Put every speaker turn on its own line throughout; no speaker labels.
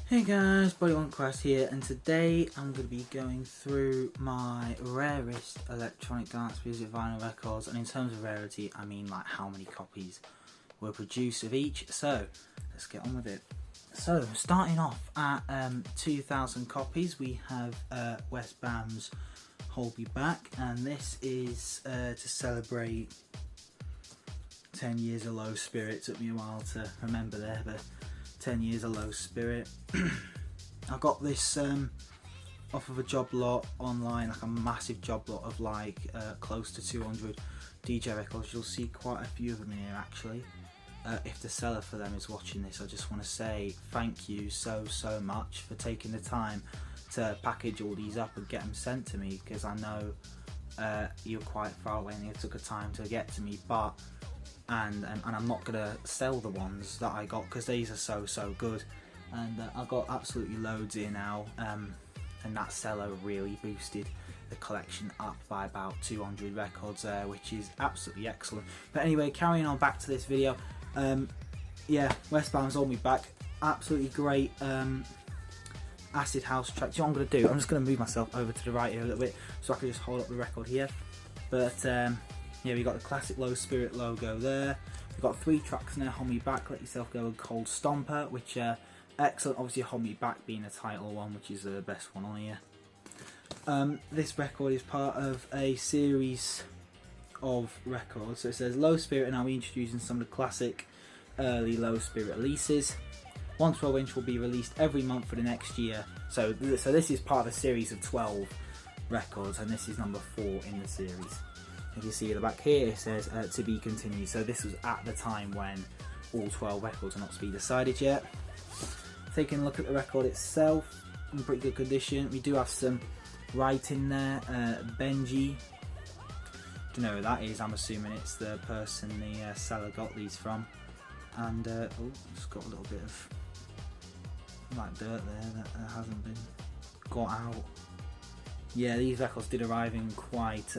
Hey guys, Bodywonkcraft here, and today I'm going to be going through my rarest electronic dance music vinyl records, and in terms of rarity I mean like how many copies were produced of each, so let's get on with it. So starting off at 2,000 copies we have West Bam's Hold Me Back, and this is to celebrate 10 years of Low Spirit. Took me a while to remember there, but 10 years of Low Spirit. I got this off of a job lot online, like a massive job lot of like close to 200 DJ records. You'll see quite a few of them in here actually. If the seller for them is watching this, I just want to say thank you so much for taking the time to package all these up and get them sent to me, because I know you're quite far away and you took the time to get to me, but and I'm not gonna sell the ones that I got because these are so good, and I got absolutely loads here now, and that seller really boosted the collection up by about 200 records, which is absolutely excellent. But anyway, carrying on back to this video, yeah, West Bam's Hold Me Back, absolutely great acid house track. So what I'm gonna do, I'm just gonna move myself over to the right here a little bit so I can just hold up the record here. But yeah, we got the classic Low Spirit logo there. We've got 3 tracks now: Hold Me Back, Let Yourself Go, and Cold Stomper, which are excellent. Obviously Hold Me Back being a title one, which is the best one on here. This record is part of a series of records. So it says Low Spirit, and I'll be introducing some of the classic early Low Spirit releases. 1 12-inch will be released every month for the next year. So this is part of a series of 12 records, and this is number 4 in the series. If you see at the back here, it says to be continued. So this was at the time when all 12 records are not to be decided yet. Taking a look at the record itself, in pretty good condition. We do have some writing there. Benji, don't know who that is. I'm assuming it's the person the seller got these from. And oh, it's got a little bit of like dirt there that hasn't been got out. Yeah, these records did arrive in quite.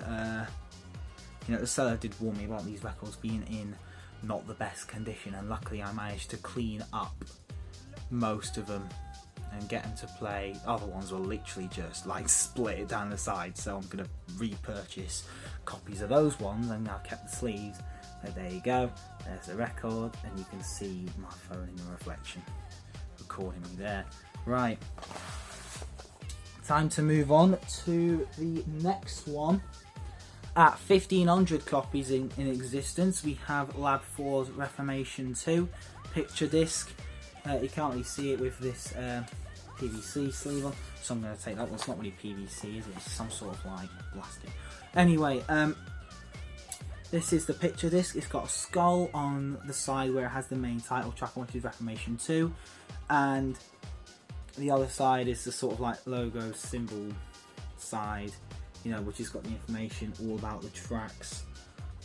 You know, the seller did warn me about these records being in not the best condition, and luckily I managed to clean up most of them and get them to play. Other ones were literally just like split down the side, so I'm going to repurchase copies of those ones, and I kept the sleeves. So there you go, there's the record, and you can see my phone in the reflection recording me there. Right, time to move on to the next one. At 1,500 copies in existence, we have Lab 4's Reformation 2 picture disc. You can't really see it with this PVC sleeve on, so I'm going to take that one. It's not really PVC, is it? It's some sort of like plastic. Anyway, this is the picture disc. It's got a skull on the side where it has the main title track, which is Reformation 2, and the other side is the sort of like logo symbol side, you know, which has got the information all about the tracks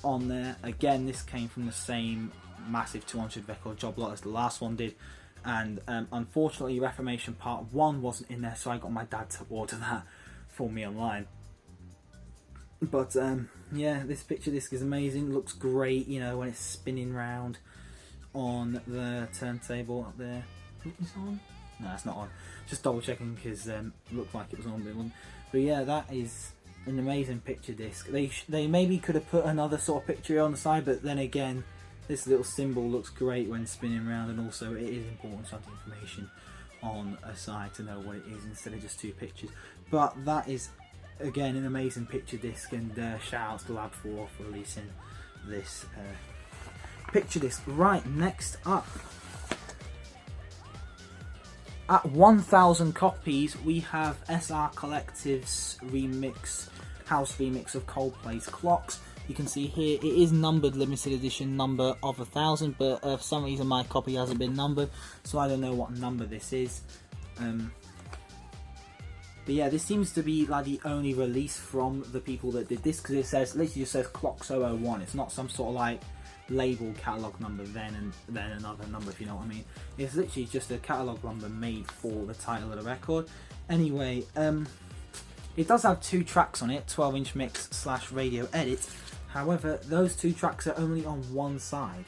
on there. Again, this came from the same massive 200 record job lot as the last one did, and unfortunately Reformation Part 1 wasn't in there, so I got my dad to order that for me online. But yeah, this picture disc is amazing, looks great, you know, when it's spinning round on the turntable up there. Is it on? No, it's not on. Just double checking because it looked like it was on. But yeah, that is an amazing picture disc. They maybe could have put another sort of picture on the side, but then again, this little symbol looks great when spinning around, and also it is important to have the information on a side to know what it is instead of just 2 pictures. But that is again an amazing picture disc, and shout out to Lab 4 for releasing this picture disc. Right, next up, at 1,000 copies we have SR Collective's house remix of Coldplay's Clocks. You can see here it is numbered, limited edition number of 1,000, but for some reason my copy hasn't been numbered, so I don't know what number this is. But yeah, this seems to be like the only release from the people that did this, because it says, literally just says Clocks 001. It's not some sort of like label catalogue number then and then another number, if you know what I mean. It's literally just a catalogue number made for the title of the record. Anyway, it does have 2 tracks on it, 12-inch mix / radio edit. However, those 2 tracks are only on one side.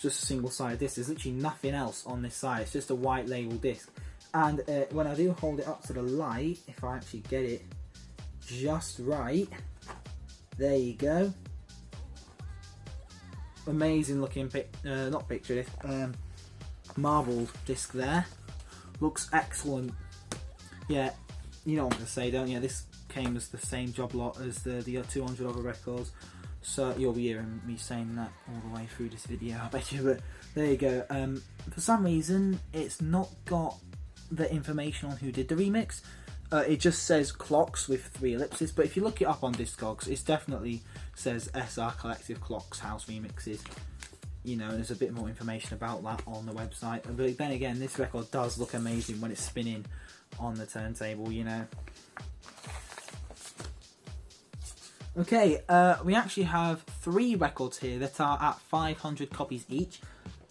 just a single-sided disc. There's literally nothing else on this side. It's just a white label disc. And when I do hold it up to the light, if I actually get it just right, there you go. Amazing looking not picture, marbled disc there. Looks excellent. Yeah, you know what I'm going to say, don't you? This came as the same job lot as the 200 other records. So you'll be hearing me saying that all the way through this video, I bet you. But there you go. For some reason, it's not got the information on who did the remix. It just says Clocks with 3 ellipses. But if you look it up on Discogs, it definitely says SR Collective Clocks House Remixes. You know, there's a bit more information about that on the website. But then again, this record does look amazing when it's spinning on the turntable, you know. Okay, we actually have 3 records here that are at 500 copies each,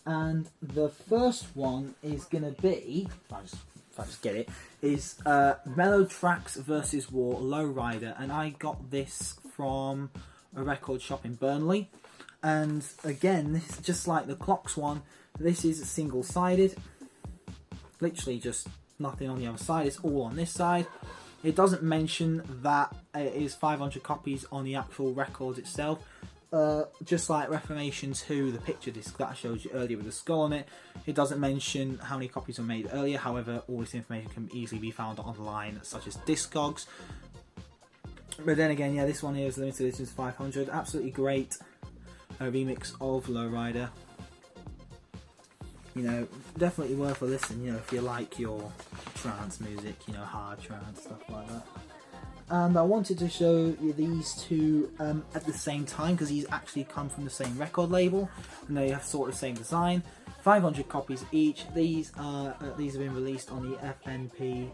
and the first one is going to be, if I just get it, is Mellow Tracks vs War Lowrider, and I got this from a record shop in Burnley. And again, this is just like the Clocks one. This is single-sided, literally just nothing on the other side. It's all on this side. It doesn't mention that it is 500 copies on the actual record itself. Just like Reformation 2, the picture disc that I showed you earlier with the skull on it, it doesn't mention how many copies were made earlier. However, all this information can easily be found online, such as Discogs. But then again, yeah, this one here is limited edition 500. Absolutely great remix of Lowrider. You know, definitely worth a listen, you know, if you like your trance music, you know, hard trance, stuff like that. And I wanted to show you these two at the same time, because these actually come from the same record label, and they have sort of the same design. 500 copies each. These have been released on the FNP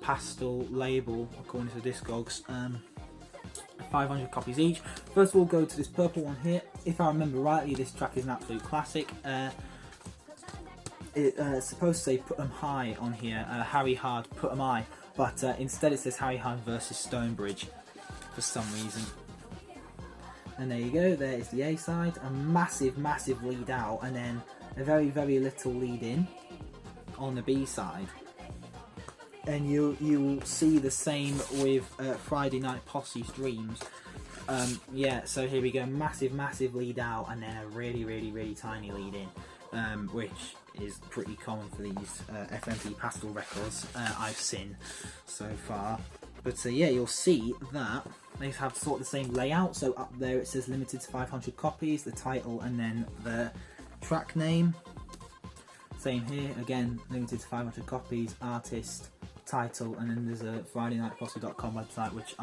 Pastel label, according to Discogs. 500 copies each. First of all, go to this purple one here. If I remember rightly, this track is an absolute classic. It's supposed to say Put 'em High on here, Harry Hard Put 'em High, but instead it says Harry Hard versus Stonebridge for some reason. And there you go, there is the A side, a massive lead out, and then a very little lead in on the B side. And you will see the same with Friday Night Posse's Dreams. Yeah, so here we go, massive lead out, and then a really tiny lead in, which is pretty common for these FNP Pastel records I've seen so far. But yeah, you'll see that they have sort of the same layout. So up there it says limited to 500 copies, the title, and then the track name. Same here, again, limited to 500 copies, artist, title, and then there's a FridayNightPosse.com website which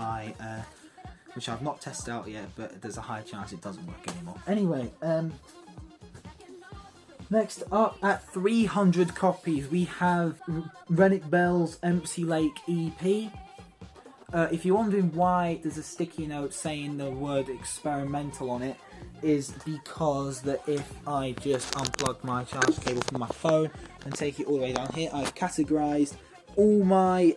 I've not tested out yet, but there's a high chance it doesn't work anymore. Anyway, next up at 300 copies we have Rennick Bell's Empty Lake EP. If you're wondering why there's a sticky note saying the word experimental on it, is because that if I just unplug my charge cable from my phone and take it all the way down here, I've categorised all my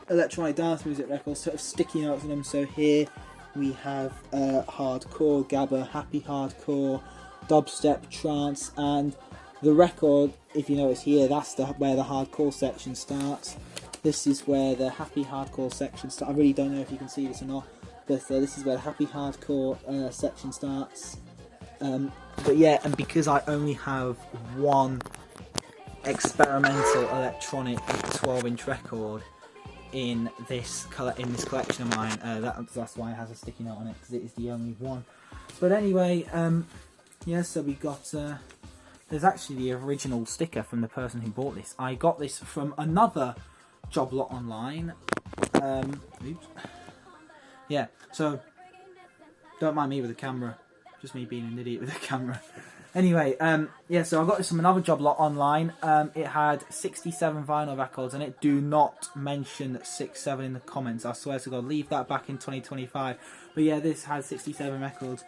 electronic dance music records, sort of sticky notes on them. So here we have hardcore, gabba, happy hardcore, dubstep, trance, and the record, if you notice here, that's where the hardcore section starts. This is where the happy hardcore section starts. I really don't know if you can see this or not, but this is where the happy hardcore section starts. But yeah, and because I only have one experimental electronic 12-inch record in this collection of mine, that's why it has a sticky note on it, because it is the only one. But anyway, yeah, so we got there's actually the original sticker from the person who bought this. I got this from another job lot online. Oops. Yeah, so don't mind me with the camera, just me being an idiot with the camera. Anyway, yeah, so I got this from another job lot online. It had 67 vinyl records, and it do not mention 67 in the comments. I swear to God, leave that back in 2025. But yeah, this had 67 records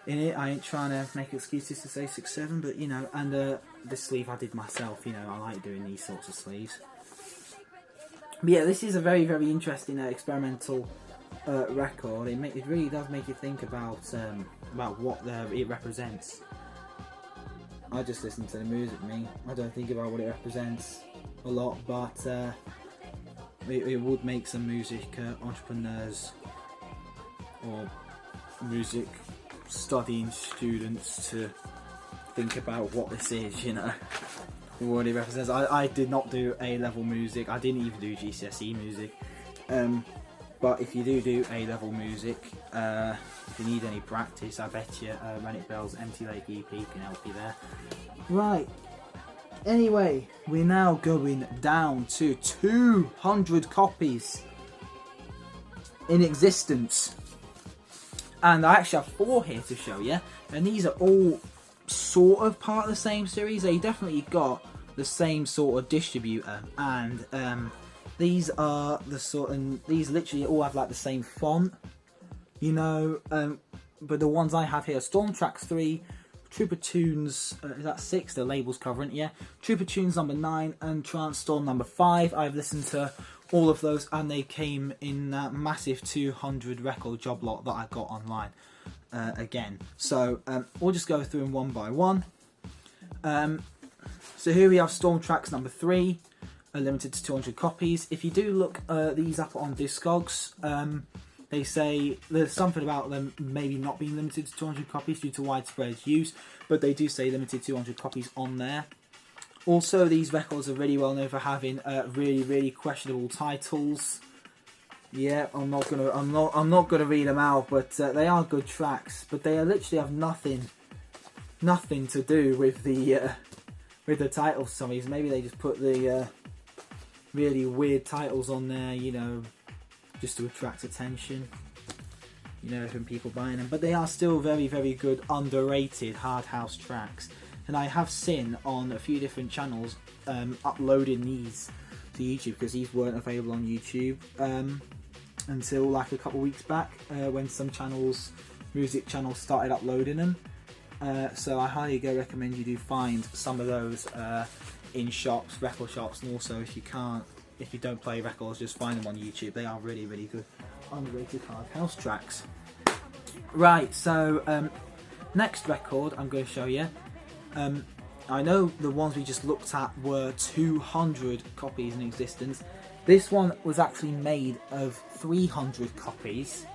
in it. I ain't trying to make excuses to say 67, but you know, and this sleeve I did myself. You know, I like doing these sorts of sleeves. But yeah, this is a very interesting experimental record. It really does make you think about what it represents. I just listen to the music, me. I don't think about what it represents a lot, but it would make some music entrepreneurs or music studying students to think about what this is, you know, what it represents. I did not do A-level music. I didn't even do GCSE music. But if you do A-level music, if you need any practice, I bet you Rennick Bell's Empty Lake EP can help you there. Right. Anyway, we're now going down to 200 copies in existence. And I actually have 4 here to show you. And these are all sort of part of the same series. They definitely got the same sort of distributor. And these are the sort, and these literally all have like the same font, you know. But the ones I have here, Storm Tracks 3, Trooper Tunes, is that 6? The label's covering it, yeah. Trooper Tunes number 9 and Trance Storm number 5. I've listened to all of those, and they came in that massive 200 record job lot that I got online again. So we'll just go through them one by one. So here we have Storm Tracks number 3, limited to 200 copies. If you do look these up on Discogs, they say there's something about them maybe not being limited to 200 copies due to widespread use, but they do say limited 200 copies on there. Also, these records are really well known for having really questionable titles. Yeah, I'm not gonna read them out, but they are good tracks. But they literally have nothing to do with the titles. For some reason, maybe they just put the really weird titles on there, you know, just to attract attention, you know, from people buying them. But they are still very good, underrated hard house tracks. And I have seen on a few different channels uploading these to YouTube, because these weren't available on YouTube until like a couple of weeks back, when some channels, music channels, started uploading them. So I highly recommend you do find some of those in shops, record shops, and also if you don't play records, just find them on YouTube. They are really good, underrated hard house tracks. Right, so next record I'm going to show you. I know the ones we just looked at were 200 copies in existence. This one was actually made of 300 copies.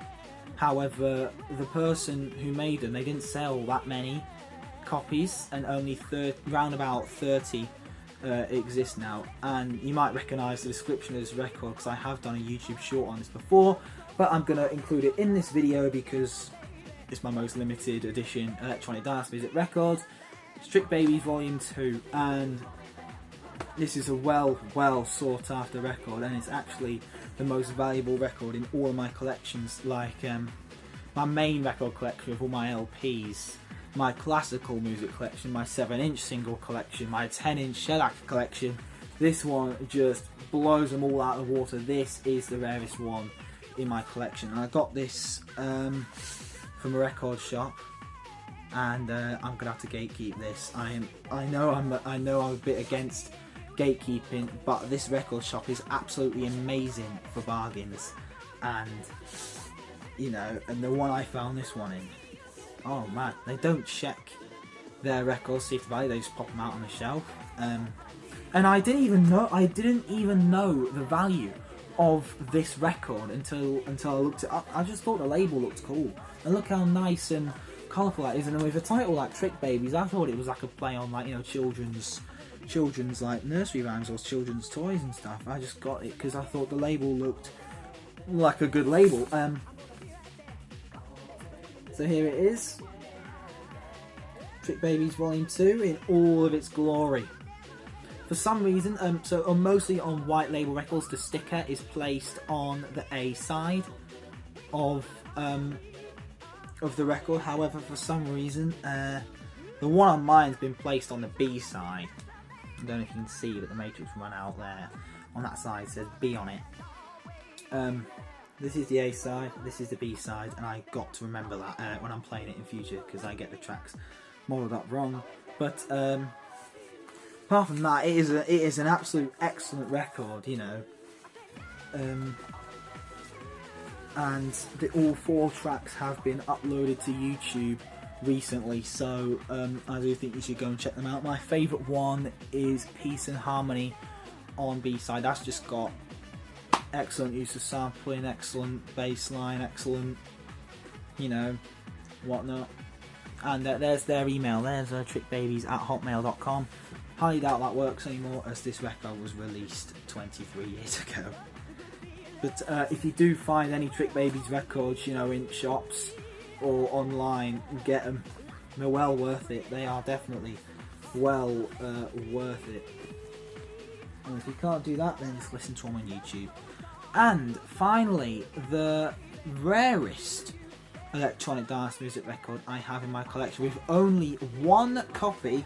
However, the person who made them, they didn't sell that many copies, and only round about 30 exist now. And you might recognise the description of this record, because I have done a YouTube short on this before, but I'm going to include it in this video because it's my most limited edition electronic dance music record. Strict Babies Volume 2, and this is a well sought after record, and it's actually the most valuable record in all of my collections, like my main record collection of all my LPs, my classical music collection, my 7-inch single collection, my 10-inch shellac collection. This one just blows them all out of the water. This is the rarest one in my collection, and I got this from a record shop. And I'm gonna have to gatekeep this. I know I'm a bit against gatekeeping, but this record shop is absolutely amazing for bargains. And you know, and the one I found this one in, oh man, they don't check their records, see if the value, they just pop them out on the shelf. And I didn't even know the value of this record until I looked it up. I just thought the label looked cool, and look how nice and colourful that is. And with a title like Trick Babies, I thought it was like a play on, like, you know, children's like nursery rhymes or children's toys and stuff. I just got it because I thought the label looked like a good label. So here it is, Trick Babies Volume 2 in all of its glory. For some reason, mostly on white label records, the sticker is placed on the A side of the record. However, for some reason, the one on mine's been placed on the B side. I don't know if you can see, but the matrix run out there. On that side says B on it. This is the A side, this is the B side, and I got to remember that when I'm playing it in future, because I get the tracks modelled up wrong. But apart from that, it is an absolute excellent record, you know. And all 4 tracks have been uploaded to YouTube recently, so I do think you should go and check them out. My favourite one is Peace and Harmony on B-side. That's just got excellent use of sampling, excellent bass line, excellent, you know, whatnot. And there's their email, there's trickbabies@hotmail.com. Highly doubt that works anymore, as this record was released 23 years ago. But if you do find any Trick Babies records, you know, in shops or online, get them. They're well worth it. They are definitely well worth it. And if you can't do that, then just listen to them on YouTube. And finally, the rarest electronic dance music record I have in my collection, with only one copy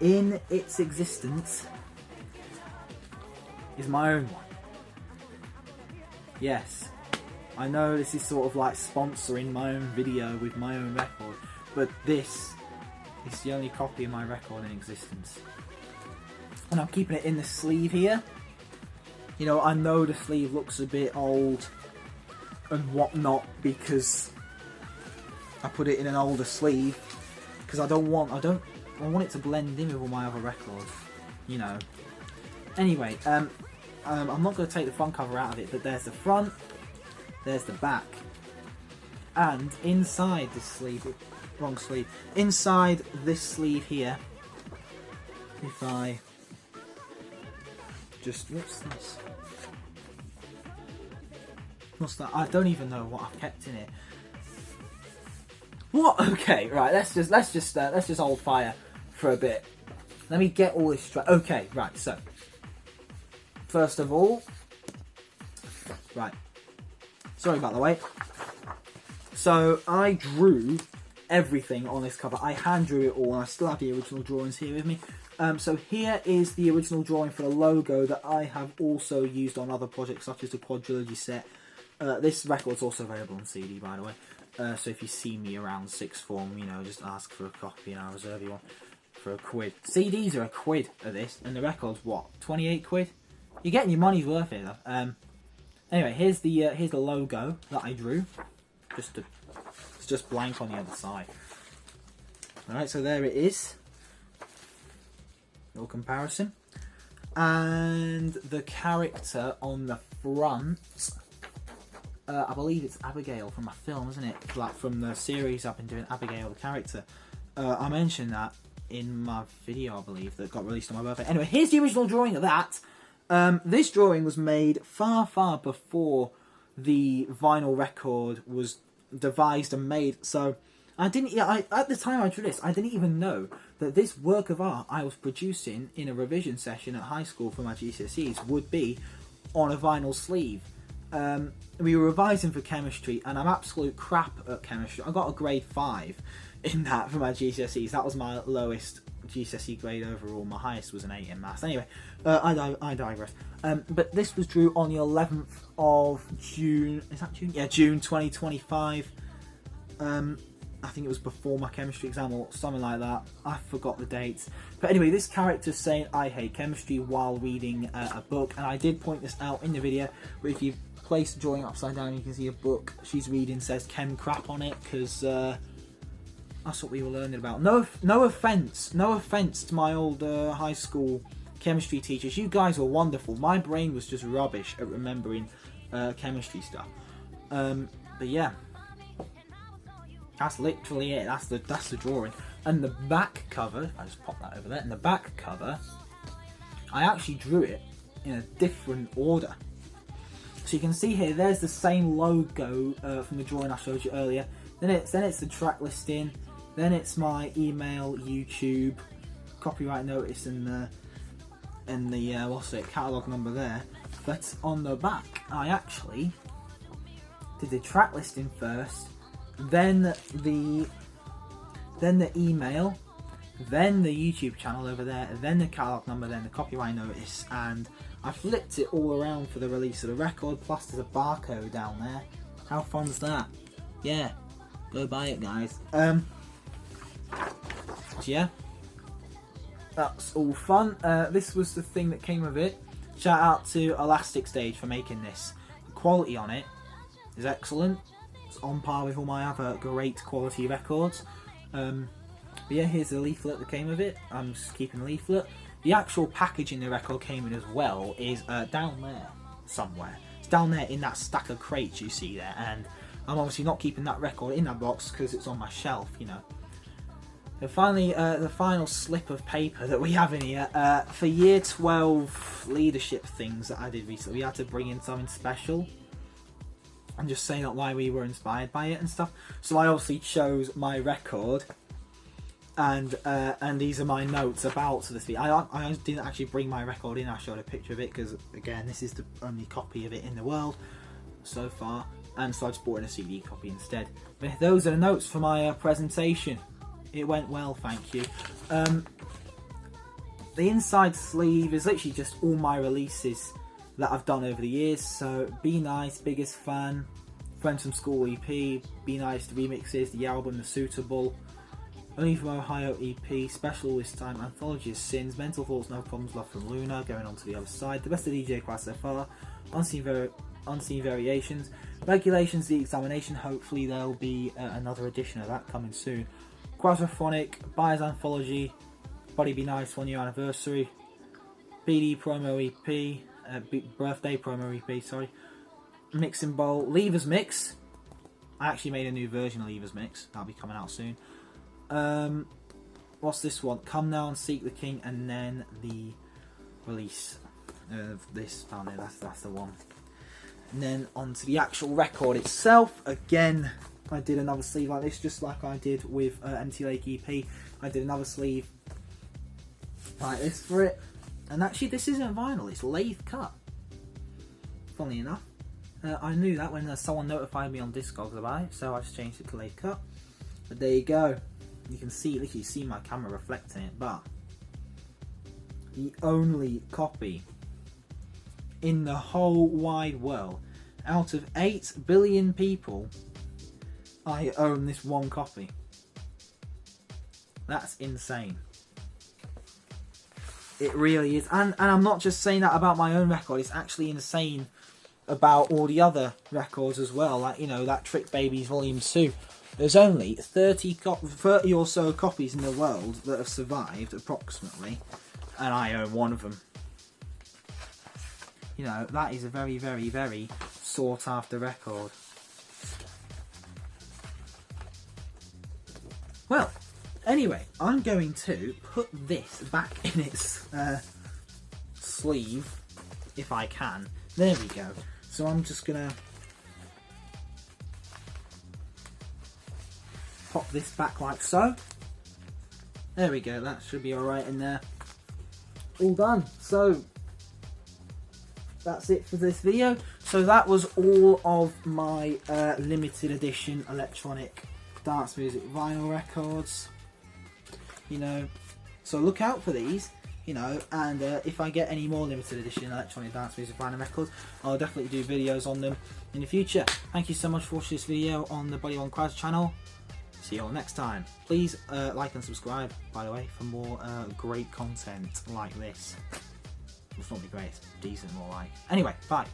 in its existence, is my own one. Yes, I know this is sort of like sponsoring my own video with my own record, but this is the only copy of my record in existence. And I'm keeping it in the sleeve here. You know, I know the sleeve looks a bit old and whatnot because I put it in an older sleeve, because I want it to blend in with all my other records, you know. Anyway, I'm not going to take the front cover out of it, but there's the front, there's the back, and inside this sleeve, wrong sleeve, inside this sleeve here, if I just, what's this? What's that? I don't even know what I've kept in it. What? Okay, right. Let's just hold fire for a bit. Let me get all this straight. Okay, right. So, first of all, right. Sorry about the wait. So I drew everything on this cover. I hand drew it all, and I still have the original drawings here with me. So here is the original drawing for the logo that I have also used on other projects, such as the Quadrilogy set. This record's also available on CD, by the way. So if you see me around sixth form, you know, just ask for a copy and I'll reserve you one for £1. CDs are £1 of this, and the record's what, 28 quid? You're getting your money's worth here, though. Anyway, here's the logo that I drew. It's just blank on the other side. Alright, so there it is. Little comparison. And the character on the front, I believe it's Abigail from my film, isn't it? Like from the series I've been doing, Abigail the character. I mentioned that in my video, I believe, that got released on my birthday. Anyway, here's the original drawing of that. This drawing was made far, far before the vinyl record was devised and made. So at the time I drew this, I didn't even know that this work of art I was producing in a revision session at high school for my GCSEs would be on a vinyl sleeve. We were revising for chemistry, and I'm absolute crap at chemistry. I got a grade 5 in that for my GCSEs. That was my lowest GCSE grade overall. My highest was an 8 in maths. Anyway, I digress. But this was drew on the 11th of June. Is that June? Yeah, June 2025. I think it was before my chemistry exam or something like that. I forgot the dates. But anyway, this character's saying I hate chemistry while reading a book. And I did point this out in the video. But if you place the drawing upside down, you can see a book she's reading says chem crap on it. Because that's what we were learning about. No offence to my old high school chemistry teachers. You guys were wonderful. My brain was just rubbish at remembering chemistry stuff. But yeah. That's literally it. That's the drawing. And the back cover, I just pop that over there. And the back cover, I actually drew it in a different order. So you can see here, there's the same logo from the drawing I showed you earlier. Then it's the track listing. Then it's my email, YouTube, copyright notice, and the what's it, catalog number there. But on the back, I actually did the track listing first. Then the email, then the YouTube channel over there, then the catalog number, then the copyright notice, and I flipped it all around for the release of the record, plus there's a barcode down there. How fun's that? Yeah, go buy it, guys. So yeah, that's all fun. This was the thing that came of it. Shout out to Elastic Stage for making this. The quality on it is excellent. It's on par with all my other great quality records. But yeah, here's the leaflet that came with it. I'm just keeping the leaflet. The actual packaging the record came in as well is down there somewhere. It's down there in that stack of crates you see there, and I'm obviously not keeping that record in that box because it's on my shelf, you know. And finally, the final slip of paper that we have in here, for year 12 leadership things that I did recently, we had to bring in something special and just say that why we were inspired by it and stuff. So I obviously chose my record, and these are my notes about this video. I didn't actually bring my record in. I showed a picture of it because, again, this is the only copy of it in the world so far, and so I just bought in a CD copy instead. But those are the notes for my presentation. It went well, thank you. The inside sleeve is literally just all my releases that I've done over the years. So Be Nice, Biggest Fan, Friends from School EP, Be Nice, the remixes, the album, The Suitable, Only from Ohio EP, Special This Time, Anthology of Sins, Mental Thoughts, No Problems, Love from Luna, Going On to the Other Side, The Best of DJ Class so far, Unseen Variations, Regulations, The Examination. Hopefully there'll be another edition of that coming soon. Quadraphonic, Buyer's Anthology, Body Be Nice 1 year anniversary, BD promo EP, birthday promo EP, sorry, Mix and Bowl, Levers Mix. I actually made a new version of Levers Mix, that'll be coming out soon. What's this one? Come Now and Seek the King, and then the release of this down there, that's the one. And then onto the actual record itself. Again, I did another sleeve like this, just like I did with Empty Lake EP. I did another sleeve like this for it. And actually this isn't vinyl, it's lathe cut. Funnily enough. I knew that when someone notified me on Discogs about it, so I just changed it to lathe cut. But there you go. You can see, literally see my camera reflecting it, but the only copy in the whole wide world, out of 8 billion people, I own this one copy. That's insane. It really is. And I'm not just saying that about my own record, it's actually insane about all the other records as well. Like, you know, that Trick Babies Volume 2. There's only 30 or so copies in the world that have survived, approximately. And I own one of them. You know, that is a very, very, very sought after record. Well, anyway, I'm going to put this back in its sleeve, if I can. There we go. So I'm just going to pop this back like so. There we go, that should be alright in there. All done. So, that's it for this video. So that was all of my limited edition electronic dance music vinyl records, you know, so look out for these, you know, and if I get any more limited edition electronic dance music vinyl records, I'll definitely do videos on them in the future. Thank you so much for watching this video on the Body One Quaz channel. See you all next time. Please like and subscribe, by the way, for more great content like this. It's not be great, it's decent, more like. Anyway, bye.